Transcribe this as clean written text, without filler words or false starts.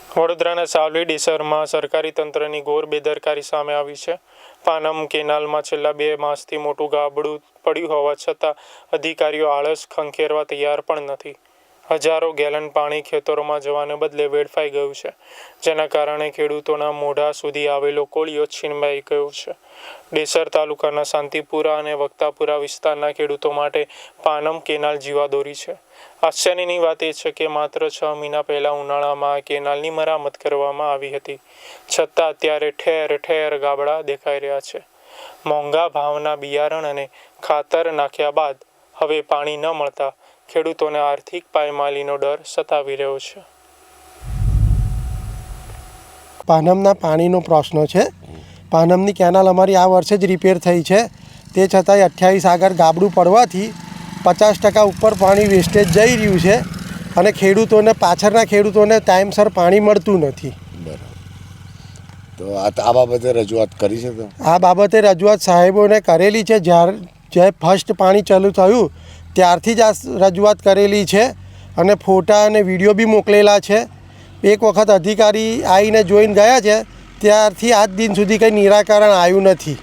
વડોદરાના સાવલી ડેસરમાં સરકારી તંત્રની ઘોર બેદરકારી સામે આવી છે। પાનમ કેનાલમાં છેલ્લા 2 માસથી મોટું ગાબડું પડ્યું હોવા છતાં અધિકારીઓ આળસ ખંખેરવા તૈયાર પણ નથી। હજારો ગેલન પાણી ખેતરોમાં જવાને બદલે વેડફાઈ ગયું છે, જેના કારણે ખેડૂતોના મોઢા સુધી આવેલો કોળિયો છીનવાઈ ગયો છે। ડેસર તાલુકાના શાંતિપુરા અને વક્તાપુરા વિસ્તારના ખેડૂતો માટે પાનમ કેનાલ જીવાદોરી છે। આશ્ચર્યની વાત એ છે કે માત્ર 6 મહિના પહેલાં ઉનાળામાં આ કેનાલની મરામત કરવામાં આવી હતી, છતાં અત્યારે ઠેર ઠેર ગાબડા દેખાઈ રહ્યા છે। મોંઘા ભાવના બિયારણ અને ખાતર નાખ્યા બાદ હવે પાણી ન મળતા ખેડૂતોને આર્થિક પાયમાલીનો ડર સતાવી રહ્યો છે। પાનમના પાણીનો પ્રશ્ન છે। પાનમની કેનાલ અમારી આ વર્ષે જ રિપેર થઈ છે, તે છતાંય 28 આગળ ગાબડું પડવાથી 50% ઉપર પાણી વેસ્ટેજ જઈ રહ્યું છે અને ખેડૂતોને પાછળના ખેડૂતોને ટાઈમસર પાણી મળતું નથી। તો આ બાબતે રજૂઆત કરી છે? આ બાબતે રજૂઆત સાહેબોને કરેલી છે। જ્યારે ફર્સ્ટ પાણી ચાલુ થયું ત્યારથી જ આ રજૂઆત કરેલી છે અને ફોટા અને વિડીયો બી મોકલેલા છે। એક વખત અધિકારી આવીને જોઈને ગયા છે, ત્યારથી આજ દિન સુધી કંઈ નિરાકરણ આવ્યું નથી।